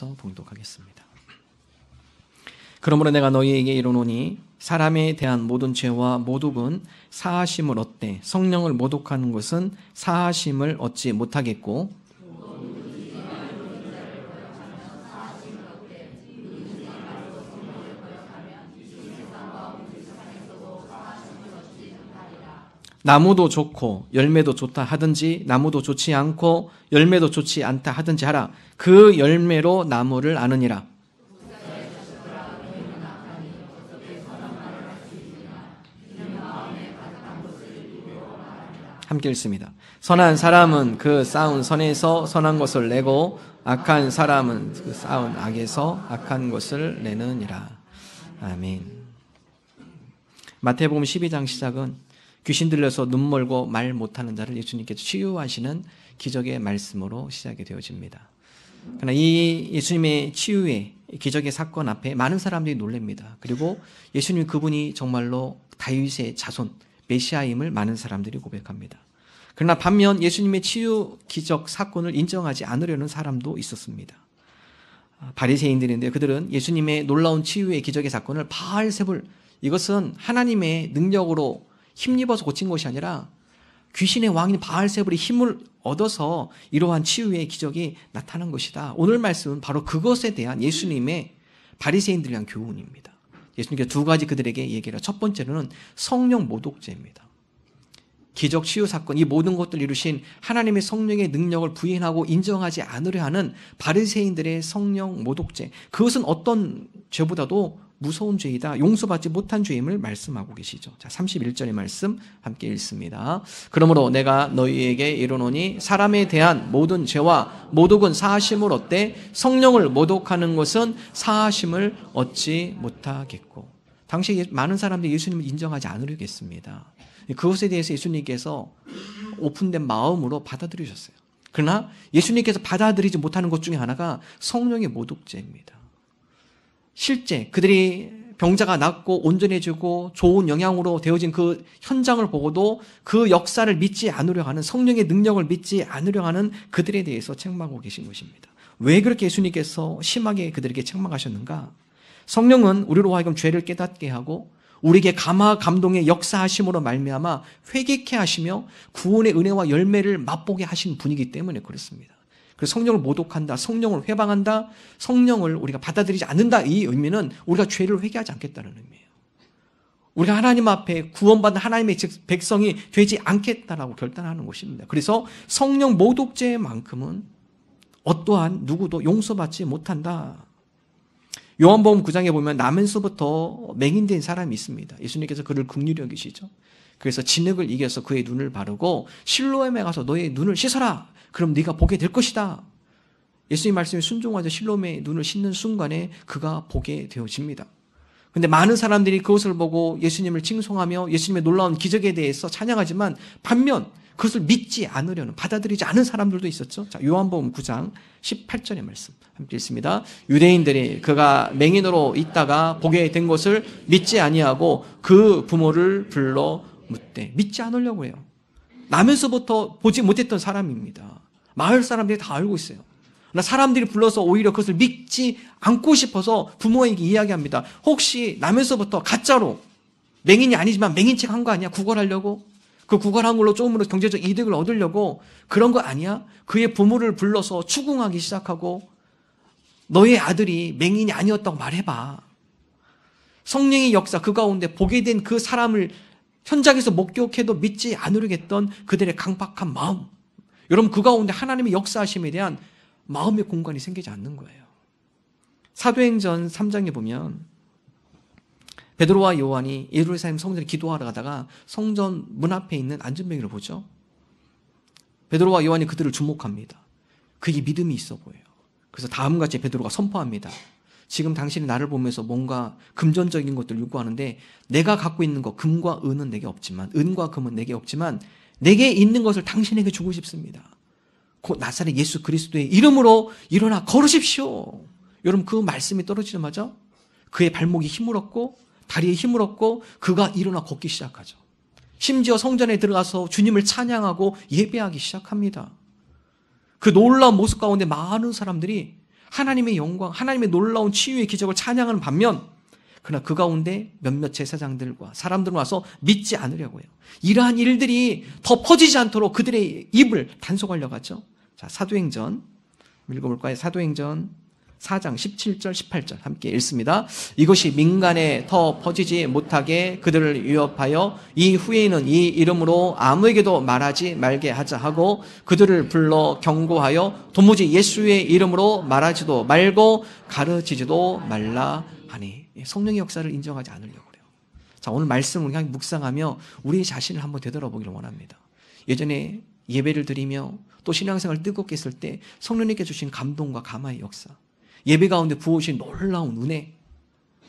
봉독하겠습니다. 그러므로 내가 너희에게 이르노니 사람에 대한 모든 죄와 모독은 사하심을 얻되 성령을 모독하는 것은 사하심을 얻지 못하겠고 나무도 좋고 열매도 좋다 하든지 나무도 좋지 않고 열매도 좋지 않다 하든지 하라. 그 열매로 나무를 아느니라. 함께 읽습니다. 선한 사람은 그 쌓은 선에서 선한 것을 내고 악한 사람은 그 쌓은 악에서 악한 것을 내느니라. 아멘. 마태복음 12장 시작은 귀신 들려서 눈 멀고 말 못하는 자를 예수님께서 치유하시는 기적의 말씀으로 시작이 되어집니다. 그러나 이 예수님의 치유의 기적의 사건 앞에 많은 사람들이 놀랍니다. 그리고 예수님 그분이 정말로 다윗의 자손 메시아임을 많은 사람들이 고백합니다. 그러나 반면 예수님의 치유 기적 사건을 인정하지 않으려는 사람도 있었습니다. 바리새인들인데 그들은 예수님의 놀라운 치유의 기적의 사건을 바알세불, 이것은 하나님의 능력으로 힘입어서 고친 것이 아니라 귀신의 왕인 바알세불이 힘을 얻어서 이러한 치유의 기적이 나타난 것이다. 오늘 말씀은 바로 그것에 대한 예수님의 바리새인들에 대한 교훈입니다. 예수님께서 두 가지 그들에게 얘기를 해요. 첫 번째로는 성령 모독죄입니다. 기적 치유 사건, 이 모든 것들을 이루신 하나님의 성령의 능력을 부인하고 인정하지 않으려 하는 바리새인들의 성령 모독죄, 그것은 어떤 죄보다도 무서운 죄이다, 용서받지 못한 죄임을 말씀하고 계시죠. 자, 31절의 말씀 함께 읽습니다. 그러므로 내가 너희에게 이르노니 사람에 대한 모든 죄와 모독은 사하심을 얻되 성령을 모독하는 것은 사하심을 얻지 못하겠고. 당시 많은 사람들이 예수님을 인정하지 않으려겠습니다. 그것에 대해서 예수님께서 오픈된 마음으로 받아들이셨어요. 그러나 예수님께서 받아들이지 못하는 것 중에 하나가 성령의 모독죄입니다. 실제 그들이 병자가 낫고 온전해지고 좋은 영향으로 되어진 그 현장을 보고도 그 역사를 믿지 않으려 하는, 성령의 능력을 믿지 않으려 하는 그들에 대해서 책망하고 계신 것입니다. 왜 그렇게 예수님께서 심하게 그들에게 책망하셨는가? 성령은 우리로 하여금 죄를 깨닫게 하고 우리에게 감화 감동의 역사하심으로 말미암아 회개케 하시며 구원의 은혜와 열매를 맛보게 하신 분이기 때문에 그렇습니다. 그래서 성령을 모독한다, 성령을 회방한다, 성령을 우리가 받아들이지 않는다, 이 의미는 우리가 죄를 회개하지 않겠다는 의미예요. 우리가 하나님 앞에 구원받은 하나님의 백성이 되지 않겠다라고 결단하는 것입니다. 그래서 성령 모독죄만큼은 어떠한 누구도 용서받지 못한다. 요한복음 9장에 보면 나면서부터 맹인된 사람이 있습니다. 예수님께서 그를 긍휼히 여기시죠. 그래서 진흙을 이겨서 그의 눈을 바르고 실로암에 가서 너의 눈을 씻어라. 그럼 네가 보게 될 것이다. 예수님 말씀에 순종하자 실로암의 눈을 씻는 순간에 그가 보게 되어집니다. 그런데 많은 사람들이 그것을 보고 예수님을 칭송하며 예수님의 놀라운 기적에 대해서 찬양하지만 반면 그것을 믿지 않으려는, 받아들이지 않은 사람들도 있었죠. 자, 요한복음 9장 18절의 말씀 함께 읽습니다. 유대인들이 그가 맹인으로 있다가 보게 된 것을 믿지 아니하고 그 부모를 불러 묻되, 믿지 않으려고 해요. 나면서부터 보지 못했던 사람입니다. 마을 사람들이 다 알고 있어요. 그러나 사람들이 불러서 오히려 그것을 믿지 않고 싶어서 부모에게 이야기합니다. 혹시 나면서부터 가짜로 맹인이 아니지만 맹인책 한 거 아니야? 구걸하려고? 그 구걸한 걸로 조금으로 경제적 이득을 얻으려고 그런 거 아니야? 그의 부모를 불러서 추궁하기 시작하고 너의 아들이 맹인이 아니었다고 말해봐. 성령의 역사 그 가운데 보게 된 그 사람을 현장에서 목격해도 믿지 않으려겠던 그들의 강박한 마음, 여러분 그 가운데 하나님의 역사하심에 대한 마음의 공간이 생기지 않는 거예요. 사도행전 3장에 보면 베드로와 요한이 예루살렘 성전에 기도하러 가다가 성전 문 앞에 있는 안전뱅이를 보죠. 베드로와 요한이 그들을 주목합니다. 그게 믿음이 있어 보여요. 그래서 다음같이 베드로가 선포합니다. 지금 당신이 나를 보면서 뭔가 금전적인 것들을 요구하는데 내가 갖고 있는 것, 금과 은은 내게 없지만, 은과 금은 내게 없지만 내게 있는 것을 당신에게 주고 싶습니다. 곧 나사렛 예수 그리스도의 이름으로 일어나 걸으십시오. 여러분 그 말씀이 떨어지자마자 그의 발목이 힘을 얻고 다리에 힘을 얻고 그가 일어나 걷기 시작하죠. 심지어 성전에 들어가서 주님을 찬양하고 예배하기 시작합니다. 그 놀라운 모습 가운데 많은 사람들이 하나님의 영광, 하나님의 놀라운 치유의 기적을 찬양하는 반면 그러나 그 가운데 몇몇 제사장들과 사람들은 와서 믿지 않으려고 해요. 이러한 일들이 더 퍼지지 않도록 그들의 입을 단속하려고 하죠. 자, 사도행전 읽어볼까요? 사도행전 4장 17절 18절 함께 읽습니다. 이것이 민간에 더 퍼지지 못하게 그들을 위협하여 이후에는 이 이름으로 아무에게도 말하지 말게 하자 하고 그들을 불러 경고하여 도무지 예수의 이름으로 말하지도 말고 가르치지도 말라 하니. 성령의 역사를 인정하지 않으려고 그래요. 자, 오늘 말씀을 그냥 묵상하며 우리 자신을 한번 되돌아보기를 원합니다. 예전에 예배를 드리며 또 신앙생활을 뜨겁게 했을 때 성령님께 주신 감동과 감화의 역사, 예배 가운데 부어주신 놀라운 은혜,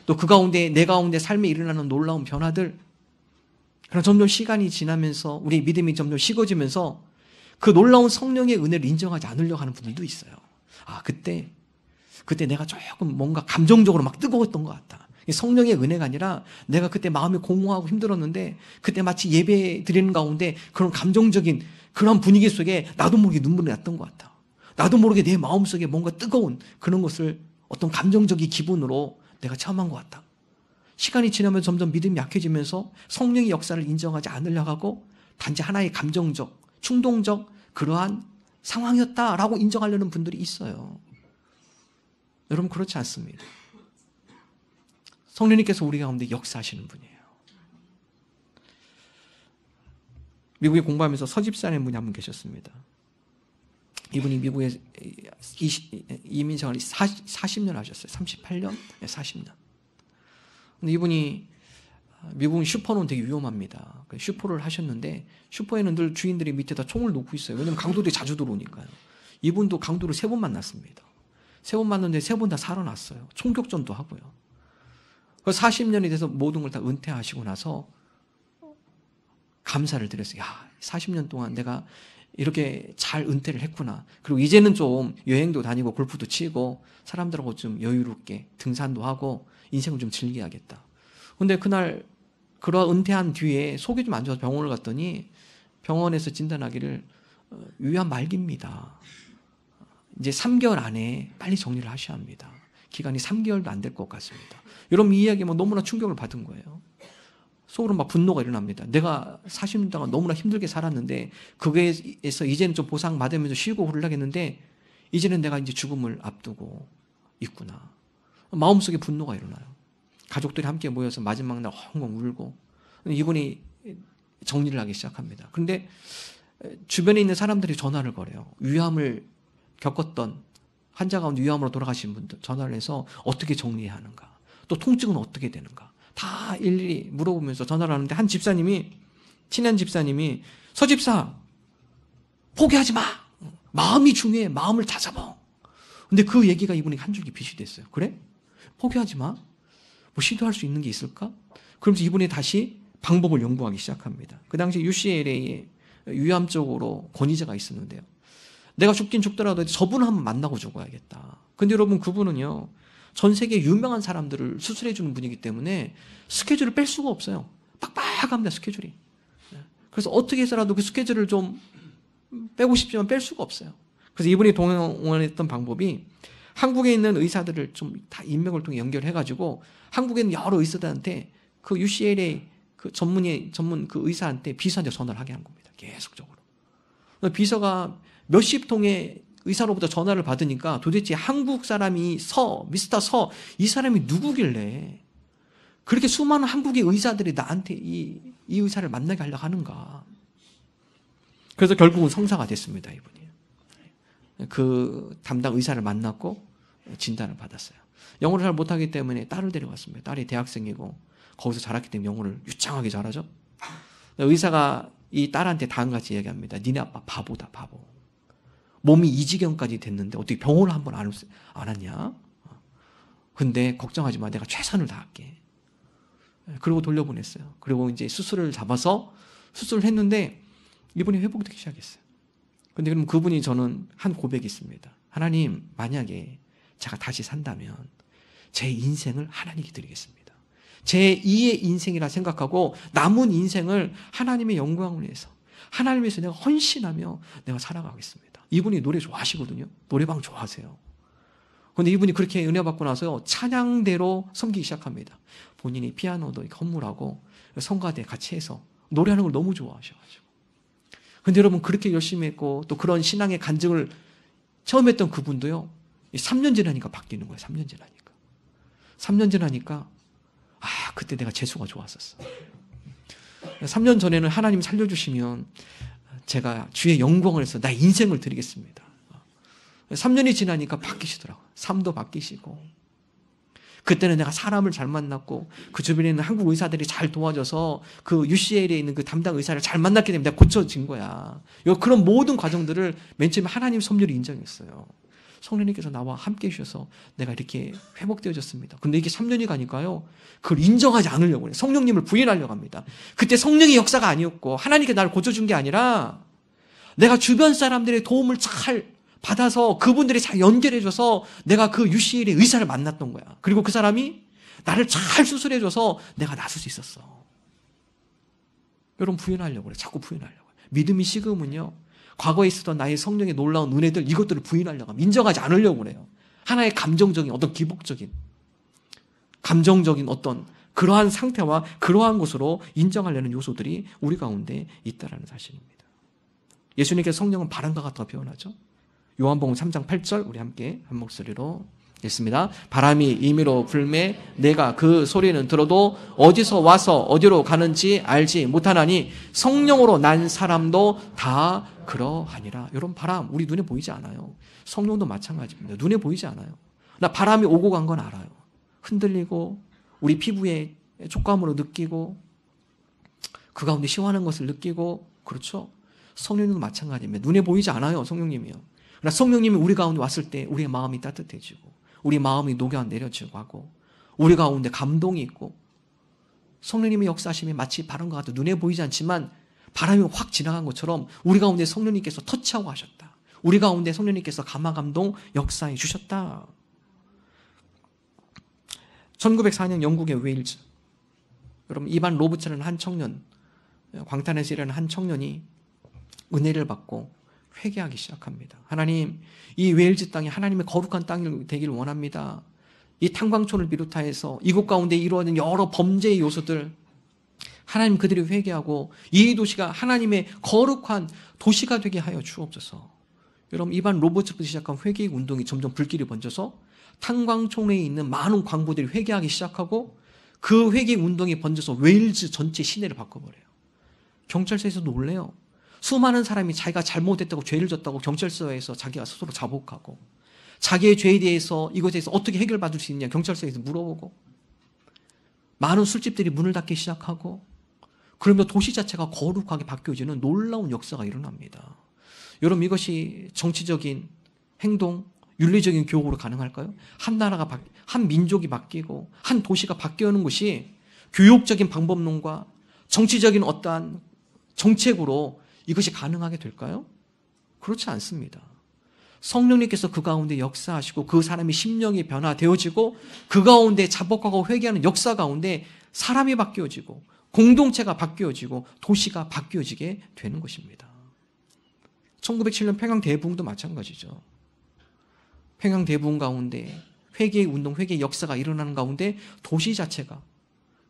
또 그 가운데 내 가운데 삶에 일어나는 놀라운 변화들, 그러나 점점 시간이 지나면서 우리 믿음이 점점 식어지면서 그 놀라운 성령의 은혜를 인정하지 않으려고 하는 분들도 있어요. 아, 그때 내가 조금 뭔가 감정적으로 막 뜨거웠던 것 같다. 성령의 은혜가 아니라 내가 그때 마음이 공허하고 힘들었는데 그때 마치 예배 드리는 가운데 그런 감정적인 그런 분위기 속에 나도 모르게 눈물이 났던 것 같다. 나도 모르게 내 마음속에 뭔가 뜨거운 그런 것을 어떤 감정적인 기분으로 내가 체험한 것 같다. 시간이 지나면서 점점 믿음이 약해지면서 성령의 역사를 인정하지 않으려고 하고 단지 하나의 감정적, 충동적 그러한 상황이었다라고 인정하려는 분들이 있어요. 여러분, 그렇지 않습니다. 성령님께서 우리 가운데 역사하시는 분이에요. 미국에 공부하면서 서집사라는 분이 한 분 계셨습니다. 이분이 미국에 이민 생활을 40년 하셨어요. 38년? 40년. 근데 이분이 미국은 슈퍼는 되게 위험합니다. 슈퍼를 하셨는데 슈퍼에는 늘 주인들이 밑에다 총을 놓고 있어요. 왜냐하면 강도들이 자주 들어오니까요. 이분도 강도를 3번 만났습니다. 3번 만났는데 3번 다 살아났어요. 총격전도 하고요. 40년이 돼서 모든 걸 다 은퇴하시고 나서 감사를 드렸어요. 야, 40년 동안 내가 이렇게 잘 은퇴를 했구나. 그리고 이제는 좀 여행도 다니고 골프도 치고 사람들하고 좀 여유롭게 등산도 하고 인생을 좀 즐겨야겠다. 근데 그날 그러한 은퇴한 뒤에 속이 좀 안 좋아서 병원을 갔더니 병원에서 진단하기를 위암 말기입니다. 이제 3개월 안에 빨리 정리를 하셔야 합니다. 기간이 3개월도 안 될 것 같습니다. 여러분, 이 이야기에 너무나 충격을 받은 거예요. 속으로 막 분노가 일어납니다. 내가 40년 동안 너무나 힘들게 살았는데 거기에서 이제는 좀 보상받으면서 쉬고 그러려겠는데 이제는 내가 이제 죽음을 앞두고 있구나. 마음속에 분노가 일어나요. 가족들이 함께 모여서 마지막 날 엉엉 울고 이분이 정리를 하기 시작합니다. 그런데 주변에 있는 사람들이 전화를 걸어요. 위암을 겪었던 환자 가운데 위암으로 돌아가신 분들 전화를 해서 어떻게 정리해야 하는가, 또 통증은 어떻게 되는가 다 일일이 물어보면서 전화를 하는데 한 집사님이, 친한 집사님이 서집사 포기하지 마. 마음이 중요해. 마음을 다잡아. 근데 그 얘기가 이분에게 한 줄기 빛이 됐어요. 그래? 포기하지 마. 뭐 시도할 수 있는 게 있을까? 그러면서 이분이 다시 방법을 연구하기 시작합니다. 그 당시 UCLA에 위암 쪽으로 권위자가 있었는데요. 내가 죽긴 죽더라도 저분을 한번 만나고 죽어야겠다. 근데 여러분, 그분은요, 전 세계 유명한 사람들을 수술해 주는 분이기 때문에 스케줄을 뺄 수가 없어요. 빡빡합니다, 스케줄이. 그래서 어떻게 해서라도 그 스케줄을 좀 빼고 싶지만 뺄 수가 없어요. 그래서 이분이 동원했던 방법이 한국에 있는 의사들을 좀 다 인맥을 통해 연결해가지고 한국에 있는 여러 의사들한테 그 UCLA 그 전문 그 의사한테 비서한테 전화를 하게 한 겁니다. 계속적으로. 비서가 몇십 통의 의사로부터 전화를 받으니까 도대체 한국 사람이 미스터 서, 이 사람이 누구길래 그렇게 수많은 한국의 의사들이 나한테 이 의사를 만나게 하려고 하는가. 그래서 결국은 성사가 됐습니다, 이분이. 그 담당 의사를 만났고 진단을 받았어요. 영어를 잘 못하기 때문에 딸을 데려갔습니다. 딸이 대학생이고 거기서 자랐기 때문에 영어를 유창하게 잘하죠. 의사가 이 딸한테 다음같이 얘기합니다. 니네 아빠 바보다, 바보. 몸이 이 지경까지 됐는데 어떻게 병원을 한번 안 왔냐? 근데 걱정하지 마. 내가 최선을 다할게. 그리고 돌려보냈어요. 그리고 이제 수술을 잡아서 수술을 했는데 이분이 회복되기 시작했어요. 근데 그럼 그분이 저는 한 고백이 있습니다. 하나님, 만약에 제가 다시 산다면 제 인생을 하나님께 드리겠습니다. 제 2의 인생이라 생각하고 남은 인생을 하나님의 영광을 위해서, 하나님을 위해서 내가 헌신하며 내가 살아가겠습니다. 이분이 노래 좋아하시거든요. 노래방 좋아하세요. 그런데 이분이 그렇게 은혜 받고 나서요, 찬양대로 섬기기 시작합니다. 본인이 피아노도 헌물하고 성가대 같이 해서 노래하는 걸 너무 좋아하셔가지고. 근데 여러분, 그렇게 열심히 했고 또 그런 신앙의 간증을 처음 했던 그분도요, 3년 지나니까 바뀌는 거예요. 3년 지나니까. 3년 지나니까 그때 내가 재수가 좋았었어. 3년 전에는 하나님 살려주시면 제가 주의 영광을 해서 나의 인생을 드리겠습니다. 3년이 지나니까 바뀌시더라고요. 삶도 바뀌시고. 그때는 내가 사람을 잘 만났고 그 주변에 있는 한국 의사들이 잘 도와줘서 그 UCL에 있는 그 담당 의사를 잘 만났기 때문에 내가 고쳐진 거야. 그런 모든 과정들을 맨 처음에 하나님 섭리를 인정했어요. 성령님께서 나와 함께 해주셔서 내가 이렇게 회복되어졌습니다. 근데 이게 3년이 가니까요, 그걸 인정하지 않으려고 해요. 성령님을 부인하려고 합니다. 그때 성령의 역사가 아니었고 하나님께 나를 고쳐준 게 아니라 내가 주변 사람들의 도움을 잘 받아서 그분들이 잘 연결해줘서 내가 그 UCL의 의사를 만났던 거야. 그리고 그 사람이 나를 잘 수술해줘서 내가 나설 수 있었어. 여러분, 부인하려고 그래. 자꾸 부인하려고 해요. 믿음이 식으면요, 과거에 있었던 나의 성령의 놀라운 은혜들, 이것들을 부인하려고 합니다. 인정하지 않으려고 그래요. 하나의 감정적인 어떤 기복적인 감정적인 어떤 그러한 상태와 그러한 것으로 인정하려는 요소들이 우리 가운데 있다는 사실입니다. 예수님께서 성령은 바람과 같다고 표현하죠. 요한복음 3장 8절 우리 함께 한 목소리로 읽습니다. 바람이 임의로 불매 내가 그 소리는 들어도 어디서 와서 어디로 가는지 알지 못하나니 성령으로 난 사람도 다 그러하니라. 이런 바람 우리 눈에 보이지 않아요. 성령도 마찬가지입니다. 눈에 보이지 않아요. 나 바람이 오고 간 건 알아요. 흔들리고 우리 피부에 촉감으로 느끼고 그 가운데 시원한 것을 느끼고, 그렇죠? 성령님도 마찬가지입니다. 눈에 보이지 않아요. 성령님이요. 그러나 성령님이 우리 가운데 왔을 때 우리의 마음이 따뜻해지고 우리 마음이 녹여 내려지고 하고 우리 가운데 감동이 있고, 성령님의 역사하심이 마치 바람과 같아 눈에 보이지 않지만 바람이 확 지나간 것처럼 우리 가운데 성령님께서 터치하고 하셨다. 우리 가운데 성령님께서 감화감동 역사해 주셨다. 1904년 영국의 웨일즈, 여러분, 이반 로브츠라는 한 청년, 광탄에서 일하는 한 청년이 은혜를 받고 회개하기 시작합니다. 하나님, 이 웨일즈 땅이 하나님의 거룩한 땅이 되기를 원합니다. 이 탄광촌을 비롯하여서 이곳 가운데 이루어진 여러 범죄의 요소들, 하나님 그들이 회개하고 이 도시가 하나님의 거룩한 도시가 되게 하여 주옵소서. 여러분, 이반 로버츠부터 시작한 회개 운동이 점점 불길이 번져서 탄광촌에 있는 많은 광부들이 회개하기 시작하고 그 회개 운동이 번져서 웨일즈 전체 시내를 바꿔버려요. 경찰서에서 놀래요. 수많은 사람이 자기가 잘못했다고 죄를 졌다고 경찰서에서 자기가 스스로 자복하고 자기의 죄에 대해서 이것에서 어떻게 해결받을 수 있냐 경찰서에서 물어보고, 많은 술집들이 문을 닫기 시작하고, 그러면 도시 자체가 거룩하게 바뀌어지는 놀라운 역사가 일어납니다. 여러분, 이것이 정치적인 행동, 윤리적인 교육으로 가능할까요? 한 나라가 한 민족이 바뀌고 한 도시가 바뀌는 것이 교육적인 방법론과 정치적인 어떠한 정책으로 이것이 가능하게 될까요? 그렇지 않습니다. 성령님께서 그 가운데 역사하시고 그 사람의 심령이 변화되어지고 그 가운데 자복하고 회개하는 역사 가운데 사람이 바뀌어지고 공동체가 바뀌어지고 도시가 바뀌어지게 되는 것입니다. 1907년 평양대부흥도 마찬가지죠. 평양대부흥 가운데 회개의 운동, 회개의 역사가 일어나는 가운데 도시 자체가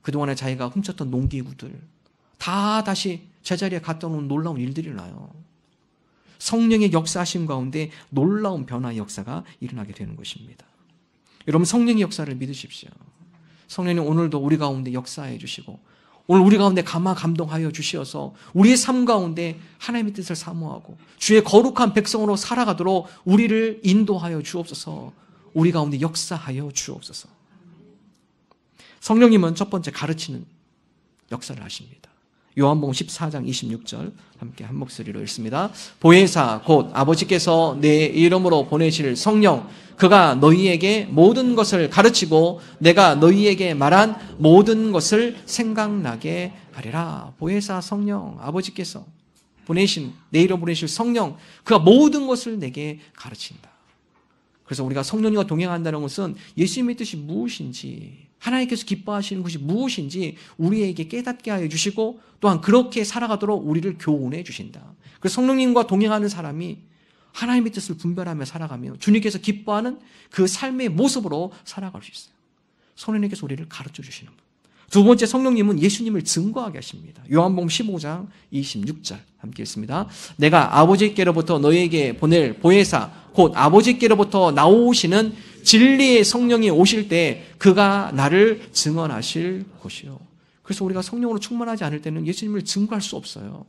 그동안에 자기가 훔쳤던 농기구들 다 다시 제자리에 갖다 놓은 놀라운 일들이 일어나요. 성령의 역사하심 가운데 놀라운 변화의 역사가 일어나게 되는 것입니다. 여러분, 성령의 역사를 믿으십시오. 성령님 오늘도 우리 가운데 역사해 주시고 오늘 우리 가운데 감동하여 주시어서 우리의 삶 가운데 하나님의 뜻을 사모하고 주의 거룩한 백성으로 살아가도록 우리를 인도하여 주옵소서. 우리 가운데 역사하여 주옵소서. 성령님은 첫 번째 가르치는 역사를 하십니다. 요한복음 14장 26절 함께 한 목소리로 읽습니다. 보혜사 곧 아버지께서 내 이름으로 보내실 성령, 그가 너희에게 모든 것을 가르치고 내가 너희에게 말한 모든 것을 생각나게 하리라. 보혜사 성령, 아버지께서 보내신, 내 이름으로 보내실 성령, 그가 모든 것을 내게 가르친다. 그래서 우리가 성령님과 동행한다는 것은 예수님의 뜻이 무엇인지, 하나님께서 기뻐하시는 것이 무엇인지 우리에게 깨닫게 하여 주시고 또한 그렇게 살아가도록 우리를 교훈해 주신다. 그래서 성령님과 동행하는 사람이 하나님의 뜻을 분별하며 살아가며 주님께서 기뻐하는 그 삶의 모습으로 살아갈 수 있어요. 성령님께서 우리를 가르쳐 주시는 분. 두 번째, 성령님은 예수님을 증거하게 하십니다. 요한복음 15장 26절 함께 읽습니다. 내가 아버지께로부터 너희에게 보낼 보혜사 곧 아버지께로부터 나오시는 진리의 성령이 오실 때 그가 나를 증언하실 것이요. 그래서 우리가 성령으로 충만하지 않을 때는 예수님을 증거할 수 없어요.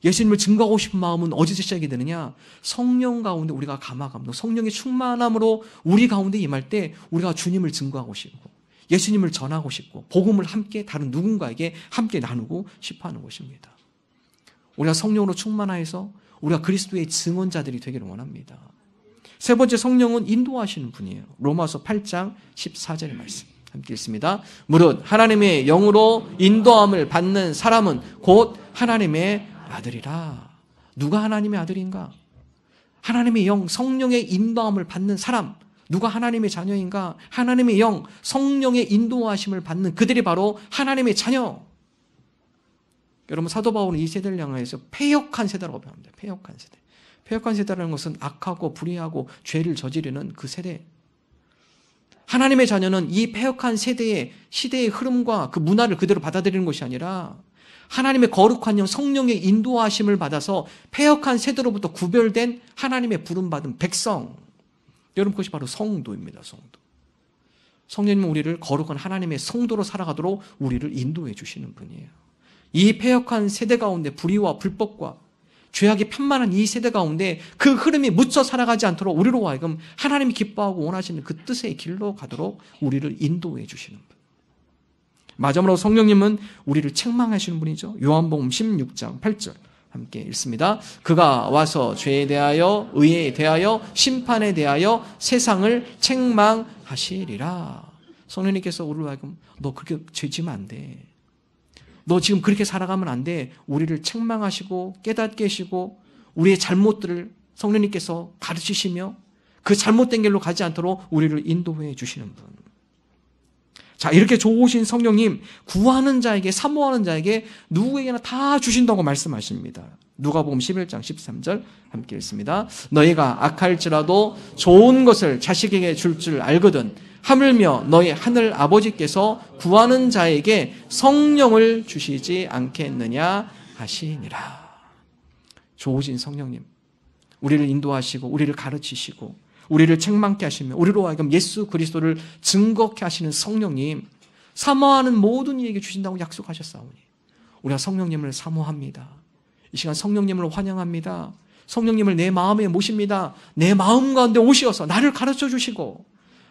예수님을 증거하고 싶은 마음은 어디서 시작이 되느냐? 성령 가운데 우리가 감화감동, 성령의 충만함으로 우리 가운데 임할 때 우리가 주님을 증거하고 싶고 예수님을 전하고 싶고 복음을 함께 다른 누군가에게 함께 나누고 싶어하는 것입니다. 우리가 성령으로 충만하여서 우리가 그리스도의 증언자들이 되기를 원합니다. 세 번째, 성령은 인도하시는 분이에요. 로마서 8장 14절의 말씀 함께 읽습니다. 무릇 하나님의 영으로 인도함을 받는 사람은 곧 하나님의 아들이라. 누가 하나님의 아들인가? 하나님의 영, 성령의 인도함을 받는 사람. 누가 하나님의 자녀인가? 하나님의 영, 성령의 인도하심을 받는 그들이 바로 하나님의 자녀. 여러분, 사도 바울은 이 세대를 향해서 패역한 세대라고 표현합니다. 패역한 세대. 패역한 세대라는 것은 악하고 불의하고 죄를 저지르는 그 세대. 하나님의 자녀는 이 패역한 세대의 시대의 흐름과 그 문화를 그대로 받아들이는 것이 아니라 하나님의 거룩한 영, 성령의 인도하심을 받아서 패역한 세대로부터 구별된 하나님의 부름받은 백성. 여러분, 그것이 바로 성도입니다. 성도. 성령님은 우리를 거룩한 하나님의 성도로 살아가도록 우리를 인도해 주시는 분이에요. 이 패역한 세대 가운데 불의와 불법과 죄악이 편만한 이 세대 가운데 그 흐름이 묻혀 살아가지 않도록 우리로 하여금 하나님이 기뻐하고 원하시는 그 뜻의 길로 가도록 우리를 인도해 주시는 분. 마지막으로 성령님은 우리를 책망하시는 분이죠. 요한복음 16장 8절 함께 읽습니다. 그가 와서 죄에 대하여 의에 대하여 심판에 대하여 세상을 책망하시리라. 성령님께서 우리로 하여금 너 그렇게 죄 지면 안 돼. 너 지금 그렇게 살아가면 안 돼. 우리를 책망하시고 깨닫게 하시고 우리의 잘못들을 성령님께서 가르치시며 그 잘못된 길로 가지 않도록 우리를 인도해 주시는 분. 자, 이렇게 좋으신 성령님, 구하는 자에게, 사모하는 자에게 누구에게나 다 주신다고 말씀하십니다. 누가복음 11장 13절 함께 읽습니다. 너희가 악할지라도 좋은 것을 자식에게 줄 줄 알거든 하물며 너희 하늘 아버지께서 구하는 자에게 성령을 주시지 않겠느냐 하시니라. 좋으신 성령님, 우리를 인도하시고 우리를 가르치시고 우리를 책망케 하시며 우리로 하여금 예수 그리스도를 증거케 하시는 성령님, 사모하는 모든 이에게 주신다고 약속하셨사오니 우리가 성령님을 사모합니다. 이 시간 성령님을 환영합니다. 성령님을 내 마음에 모십니다. 내 마음 가운데 오셔서 나를 가르쳐 주시고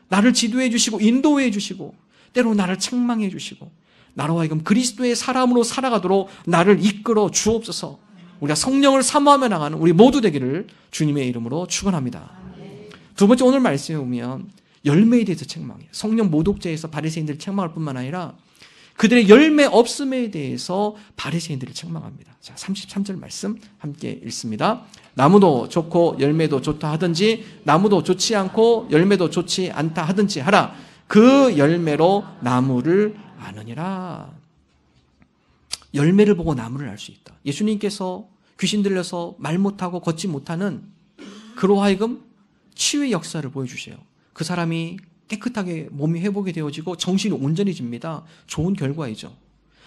나를 지도해 주시고 인도해 주시고 때로 나를 책망해 주시고 나로 하여금 그리스도의 사람으로 살아가도록 나를 이끌어 주옵소서. 우리가 성령을 사모하며 나가는 우리 모두 되기를 주님의 이름으로 축원합니다. 두 번째, 오늘 말씀에 보면 열매에 대해서 책망해요. 성령 모독죄에서 바리새인들을 책망할 뿐만 아니라 그들의 열매 없음에 대해서 바리새인들을 책망합니다. 자, 33절 말씀 함께 읽습니다. 나무도 좋고 열매도 좋다 하든지 나무도 좋지 않고 열매도 좋지 않다 하든지 하라. 그 열매로 나무를 아느니라. 열매를 보고 나무를 알 수 있다. 예수님께서 귀신 들려서 말 못하고 걷지 못하는 그로 하여금 치유의 역사를 보여주세요. 그 사람이 깨끗하게 몸이 회복이 되어지고 정신이 온전해집니다. 좋은 결과이죠.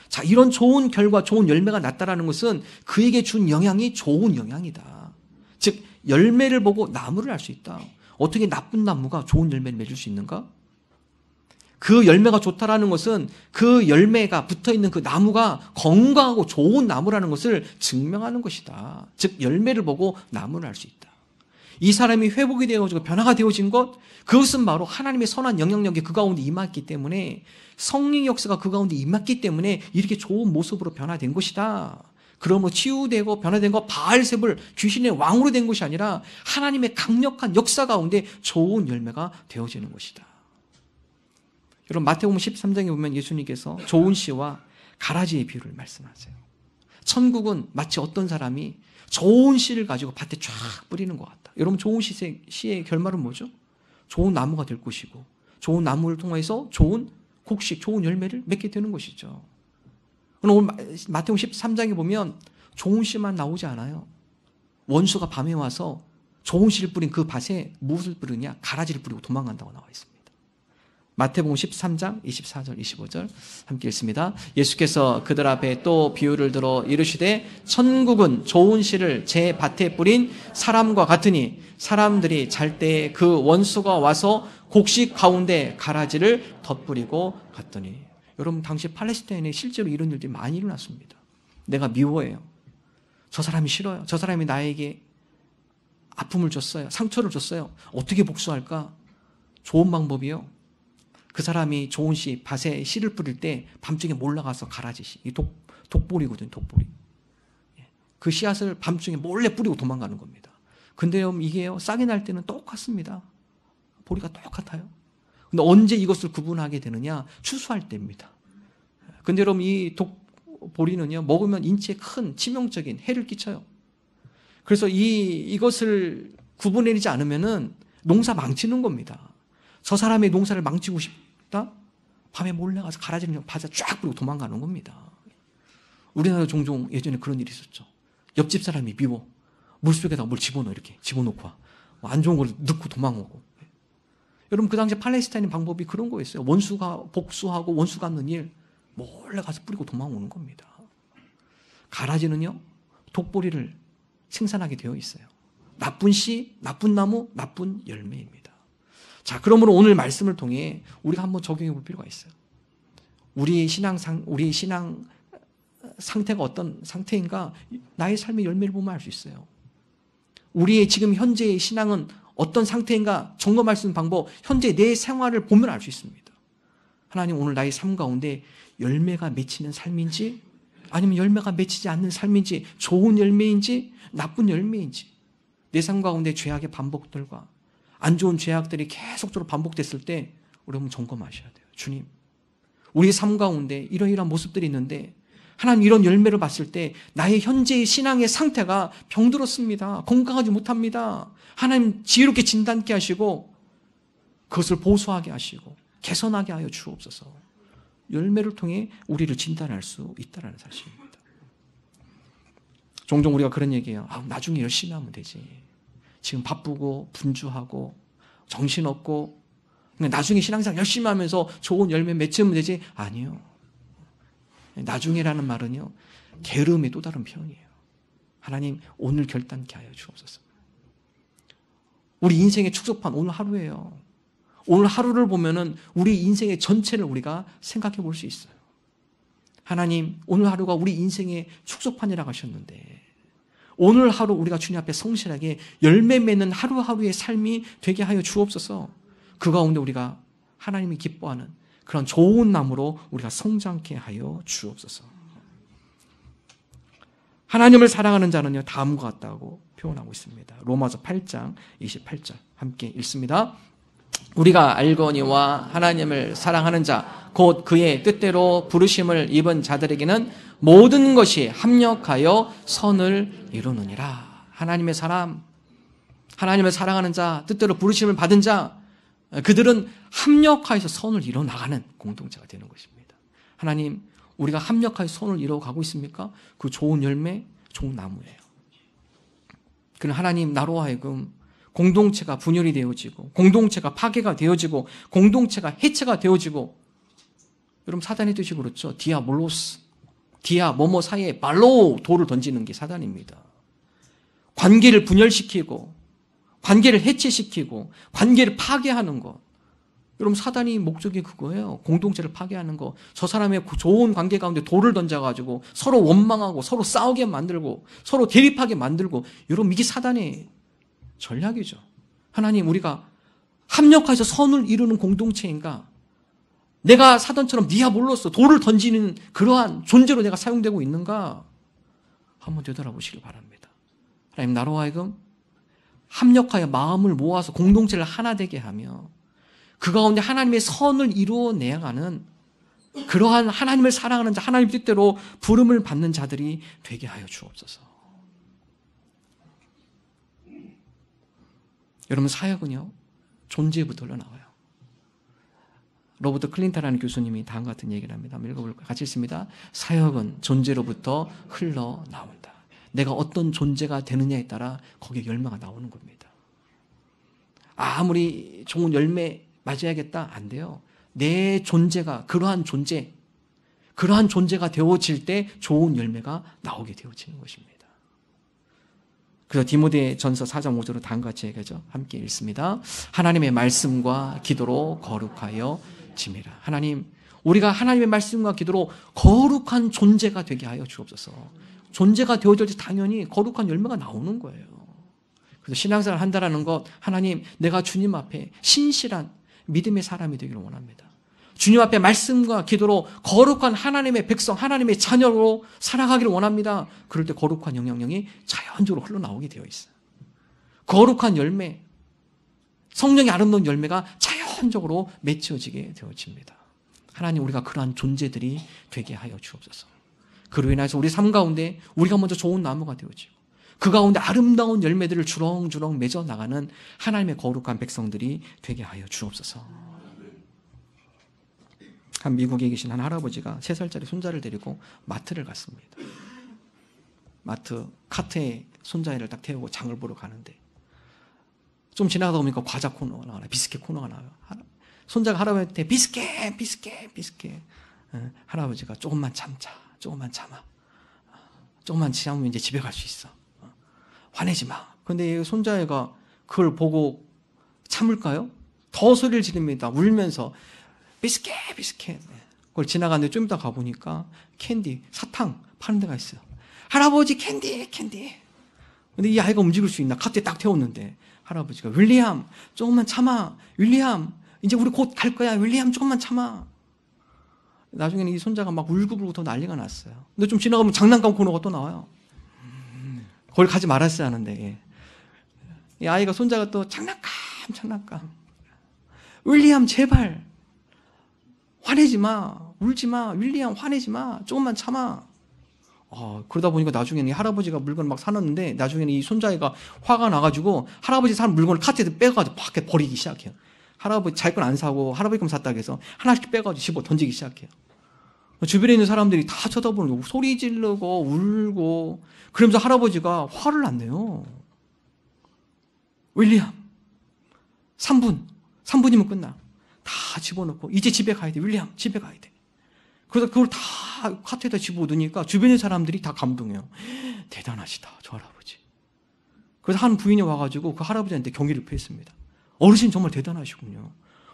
자, 이런 좋은 결과, 좋은 열매가 났다라는 것은 그에게 준 영향이 좋은 영향이다. 즉, 열매를 보고 나무를 알 수 있다. 어떻게 나쁜 나무가 좋은 열매를 맺을 수 있는가? 그 열매가 좋다라는 것은 그 열매가 붙어있는 그 나무가 건강하고 좋은 나무라는 것을 증명하는 것이다. 즉, 열매를 보고 나무를 알 수 있다. 이 사람이 회복이 되어지고 변화가 되어진 것, 그것은 바로 하나님의 선한 영향력이 그 가운데 임했기 때문에, 성령 역사가 그 가운데 임했기 때문에 이렇게 좋은 모습으로 변화된 것이다. 그러므로 치유되고 변화된 것, 바알세불 귀신의 왕으로 된 것이 아니라 하나님의 강력한 역사 가운데 좋은 열매가 되어지는 것이다. 여러분, 마태복음 13장에 보면 예수님께서 좋은 씨와 가라지의 비유를 말씀하세요. 천국은 마치 어떤 사람이 좋은 씨를 가지고 밭에 쫙 뿌리는 것 같다. 여러분, 좋은 씨의 결말은 뭐죠? 좋은 나무가 될 것이고 좋은 나무를 통해서 좋은 곡식, 좋은 열매를 맺게 되는 것이죠. 오늘 마태복음 13장에 보면 좋은 씨만 나오지 않아요. 원수가 밤에 와서 좋은 씨를 뿌린 그 밭에 무엇을 뿌리냐? 가라지를 뿌리고 도망간다고 나와 있습니다. 마태복음 13장 24절 25절 함께 읽습니다. 예수께서 그들 앞에 또 비유를 들어 이르시되 천국은 좋은 씨를 제 밭에 뿌린 사람과 같으니 사람들이 잘 때에 그 원수가 와서 곡식 가운데 가라지를 덧뿌리고 갔더니. 여러분, 당시 팔레스타인에 실제로 이런 일들이 많이 일어났습니다. 내가 미워해요. 저 사람이 싫어요. 저 사람이 나에게 아픔을 줬어요. 상처를 줬어요. 어떻게 복수할까? 좋은 방법이요. 그 사람이 좋은 씨, 밭에 씨를 뿌릴 때 밤중에 몰라가서 가라지 씨, 이 독보리거든요, 독보리. 그 씨앗을 밤중에 몰래 뿌리고 도망가는 겁니다. 근데 이게요, 싹이 날 때는 똑같습니다. 보리가 똑같아요. 근데 언제 이것을 구분하게 되느냐? 추수할 때입니다. 근데 여러분, 이 독보리는요, 먹으면 인체에 큰 치명적인 해를 끼쳐요. 그래서 이것을 구분해내지 않으면은 농사 망치는 겁니다. 저 사람의 농사를 망치고 싶다? 밤에 몰래 가서 가라지를 밭에 쫙 뿌리고 도망가는 겁니다. 우리나라도 종종 예전에 그런 일이 있었죠. 옆집 사람이 미워. 물속에다 뭘 집어넣어, 이렇게. 집어넣고 안 좋은 걸 넣고 도망오고. 여러분, 그 당시 팔레스타인 방법이 그런 거였어요. 원수가 복수하고 원수 갚는 일 몰래 가서 뿌리고 도망오는 겁니다. 가라지는요, 독보리를 생산하게 되어 있어요. 나쁜 씨, 나쁜 나무, 나쁜 열매입니다. 자, 그러므로 오늘 말씀을 통해 우리가 한번 적용해 볼 필요가 있어요. 우리 신앙 상태가 어떤 상태인가? 나의 삶의 열매를 보면 알 수 있어요. 우리의 지금 현재의 신앙은 어떤 상태인가 점검할 수 있는 방법, 현재 내 생활을 보면 알 수 있습니다. 하나님, 오늘 나의 삶 가운데 열매가 맺히는 삶인지, 아니면 열매가 맺히지 않는 삶인지, 좋은 열매인지 나쁜 열매인지, 내 삶 가운데 죄악의 반복들과 안 좋은 죄악들이 계속적으로 반복됐을 때 우리 한번 점검하셔야 돼요. 주님, 우리 삶 가운데 이러이러한 모습들이 있는데 하나님, 이런 열매를 봤을 때 나의 현재의 신앙의 상태가 병들었습니다. 건강하지 못합니다. 하나님, 지혜롭게 진단케 하시고 그것을 보수하게 하시고 개선하게 하여 주옵소서. 열매를 통해 우리를 진단할 수 있다는 사실입니다. 종종 우리가 그런 얘기해요. 나중에 열심히 하면 되지. 지금 바쁘고 분주하고 정신없고 나중에 신앙생활 열심히 하면서 좋은 열매 맺으면 되지. 아니요. 나중에라는 말은요, 게으름의 또 다른 표현이에요. 하나님, 오늘 결단케 하여 주옵소서. 우리 인생의 축소판 오늘 하루예요. 오늘 하루를 보면은 우리 인생의 전체를 우리가 생각해 볼 수 있어요. 하나님, 오늘 하루가 우리 인생의 축소판이라고 하셨는데 오늘 하루 우리가 주님 앞에 성실하게 열매 맺는 하루하루의 삶이 되게 하여 주옵소서. 그 가운데 우리가 하나님이 기뻐하는 그런 좋은 나무로 우리가 성장케 하여 주옵소서. 하나님을 사랑하는 자는요, 다음과 같다고 표현하고 있습니다. 로마서 8장 28절 함께 읽습니다. 우리가 알거니와 하나님을 사랑하는 자, 곧 그의 뜻대로 부르심을 입은 자들에게는 모든 것이 합력하여 선을 이루느니라. 하나님의 사람, 하나님을 사랑하는 자, 뜻대로 부르심을 받은 자, 그들은 합력하여서 선을 이뤄나가는 공동체가 되는 것입니다. 하나님, 우리가 합력하여 선을 이뤄가고 있습니까? 그 좋은 열매, 좋은 나무예요. 그는 하나님, 나로 하여금 공동체가 분열이 되어지고 공동체가 파괴가 되어지고 공동체가 해체가 되어지고, 여러분, 사단의 뜻이 그렇죠. 디아볼로스, 디아 뭐뭐 사이에 발로 돌을 던지는 게 사단입니다. 관계를 분열시키고 관계를 해체시키고 관계를 파괴하는 것. 여러분, 사단이 목적이 그거예요. 공동체를 파괴하는 거. 저 사람의 좋은 관계 가운데 돌을 던져가지고 서로 원망하고 서로 싸우게 만들고 서로 대립하게 만들고, 여러분, 이게 사단의 전략이죠. 하나님, 우리가 합력해서 선을 이루는 공동체인가? 내가 사단처럼 디아볼로스, 돌을 던지는 그러한 존재로 내가 사용되고 있는가? 한번 되돌아보시길 바랍니다. 하나님, 나로 하여금 합력하여 마음을 모아서 공동체를 하나 되게 하며 그 가운데 하나님의 선을 이루어내가는 그러한 하나님을 사랑하는 자, 하나님 뜻대로 부름을 받는 자들이 되게 하여 주옵소서. 여러분, 사역은요, 존재부터 흘러나와요. 로버트 클린타라는 교수님이 다음과 같은 얘기를 합니다. 한번 읽어볼까요? 같이 읽습니다. 사역은 존재로부터 흘러나온다. 내가 어떤 존재가 되느냐에 따라 거기에 열매가 나오는 겁니다. 아무리 좋은 열매 맞아야겠다. 안 돼요. 내 존재가 그러한 존재가 되어질 때 좋은 열매가 나오게 되어지는 것입니다. 그래서 디모데전서 4장 5절로 다음과 같이 얘기하죠. 함께 읽습니다. 하나님의 말씀과 기도로 거룩하여 짐이라. 하나님, 우리가 하나님의 말씀과 기도로 거룩한 존재가 되게 하여 주옵소서. 존재가 되어질 때 당연히 거룩한 열매가 나오는 거예요. 그래서 신앙생활을 한다는 것, 하나님, 내가 주님 앞에 신실한 믿음의 사람이 되기를 원합니다. 주님 앞에 말씀과 기도로 거룩한 하나님의 백성, 하나님의 자녀로 살아가기를 원합니다. 그럴 때 거룩한 영향력이 자연적으로 흘러나오게 되어 있어요. 거룩한 열매, 성령의 아름다운 열매가 자연적으로 맺혀지게 되어집니다. 하나님, 우리가 그러한 존재들이 되게 하여 주옵소서. 그로 인해서 우리 삶 가운데 우리가 먼저 좋은 나무가 되어지고 그 가운데 아름다운 열매들을 주렁주렁 맺어 나가는 하나님의 거룩한 백성들이 되게 하여 주옵소서. 한 미국에 계신 한 할아버지가 3살짜리 손자를 데리고 마트를 갔습니다. 마트 카트에 손자애를 딱 태우고 장을 보러 가는데 좀 지나가다 보니까 과자 코너가 나와요. 비스켓 코너가 나와요. 손자가 할아버지한테 비스켓. 할아버지가 조금만 참자. 조금만 참으면 이제 집에 갈 수 있어. 화내지 마. 근데 손자애가 그걸 보고 참을까요? 더 소리를 지릅니다. 울면서 비스켓. 그걸 지나가는데 좀 이따 가보니까 캔디, 사탕 파는 데가 있어요. 할아버지 캔디. 근데 이 아이가 움직일 수 있나? 카트에 딱 태웠는데 할아버지가 윌리엄 조금만 참아. 윌리엄 이제 우리 곧 갈 거야. 윌리엄 조금만 참아. 나중에는 이 손자가 막 울고불고 더 난리가 났어요. 근데 좀 지나가면 장난감 코너가 또 나와요. 거기 가지 말았어야 하는데 이 아이가 손자가 또 장난감. 윌리엄 제발 화내지 마. 울지 마. 윌리엄 화내지 마. 조금만 참아. 그러다 보니까 나중에는 이 할아버지가 물건을 막 사놨는데 나중에는 이 손자애가 화가 나가지고 할아버지 산 물건을 카트에서 빼가지고 밖에 버리기 시작해요. 할아버지 자기 건 안 사고 할아버지 건 샀다고 해서 하나씩 빼가지고 집어 던지기 시작해요. 주변에 있는 사람들이 다 쳐다보는 거 소리 지르고 울고 그러면서 할아버지가 화를 안 내요. 윌리엄 3분이면 끝나. 다 집어넣고 이제 집에 가야 돼. 윌리엄 집에 가야 돼. 그래서 그걸 다 카트에다 집어넣으니까 주변의 사람들이 다 감동해요. 대단하시다 저 할아버지. 그래서 한 부인이 와가지고 그 할아버지한테 경의를 표했습니다. 어르신 정말 대단하시군요.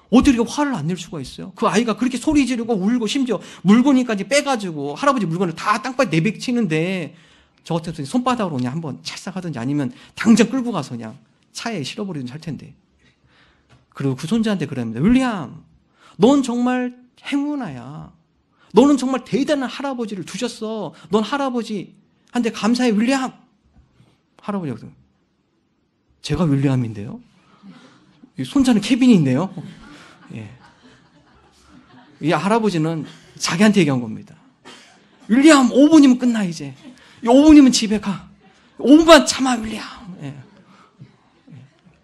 어떻게 화를 안 낼 수가 있어요? 그 아이가 그렇게 소리 지르고 울고 심지어 물건까지 빼가지고 할아버지 물건을 다 땅바닥에 내뱉치는데 저 같은 손바닥으로 그냥 한번 찰싹하든지 아니면 당장 끌고 가서 그냥 차에 실어버리든지 할 텐데. 그리고 그 손자한테 그럽니다. 윌리엄, 넌 정말 행운아야. 너는 정말 대단한 할아버지를 두셨어. 넌 할아버지한테 감사해, 윌리엄. 할아버지가 제가 윌리엄인데요? 손자는 케빈인데요? 예. 이 할아버지는 자기한테 얘기한 겁니다. 윌리엄, 5분이면 끝나, 이제. 5분이면 집에 가. 5분만 참아, 윌리엄. 예.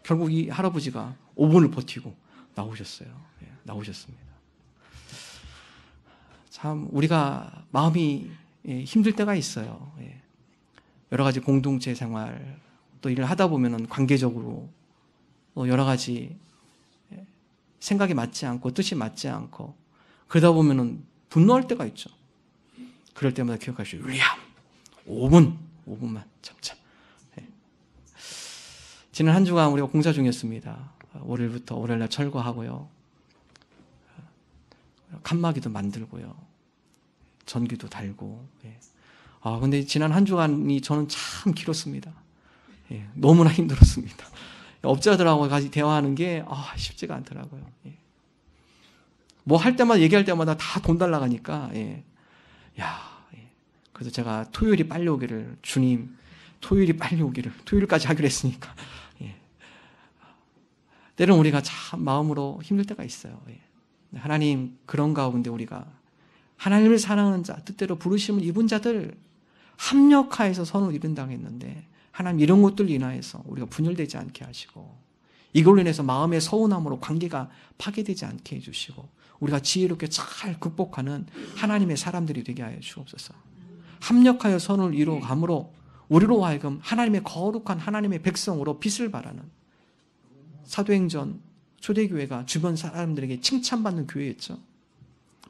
결국 이 할아버지가 5분을 버티고 나오셨어요. 예. 나오셨습니다. 참, 우리가 마음이 힘들 때가 있어요. 예. 여러 가지 공동체 생활, 또 일을 하다 보면은 관계적으로 또 여러 가지 생각이 맞지 않고 뜻이 맞지 않고 그러다 보면은 분노할 때가 있죠. 그럴 때마다 기억하시오. 윌리엄 5분만 참자. 지난 한 주간 우리가 공사 중이었습니다. 월요일부터 월요일날 철거하고요. 칸막이도 만들고요. 전기도 달고. 근데 지난 한 주간이 저는 참 길었습니다. 너무나 힘들었습니다. 업자들하고 같이 대화하는 게 쉽지가 않더라고요. 뭐 할 때마다 얘기할 때마다 다 돈 달라 가니까 그래서 제가 토요일이 빨리 오기를 주님 토요일이 빨리 오기를 토요일까지 하기로 했으니까 때로는 우리가 참 마음으로 힘들 때가 있어요. 하나님 그런 가운데 우리가 하나님을 사랑하는 자 뜻대로 부르심을 입은 자들 합력하여서 선을 이룬다고 했는데 하나님 이런 것들 인하여서 우리가 분열되지 않게 하시고 이걸로 인해서 마음의 서운함으로 관계가 파괴되지 않게 해주시고 우리가 지혜롭게 잘 극복하는 하나님의 사람들이 되게 하여 주옵소서. 합력하여 선을 이루어감으로 우리로 하여금 하나님의 거룩한 하나님의 백성으로 빛을 발하는 사도행전 초대교회가 주변 사람들에게 칭찬받는 교회였죠.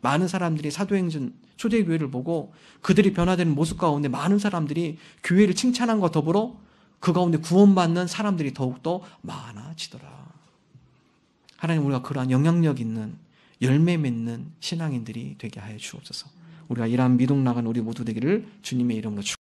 많은 사람들이 사도행전 초대교회를 보고 그들이 변화되는 모습 가운데 많은 사람들이 교회를 칭찬함과 더불어 그 가운데 구원받는 사람들이 더욱더 많아지더라. 하나님, 우리가 그러한 영향력 있는 열매 맺는 신앙인들이 되게 하여 주옵소서. 우리가 이러한 믿음 나간 우리 모두 되기를 주님의 이름으로 축복합니다.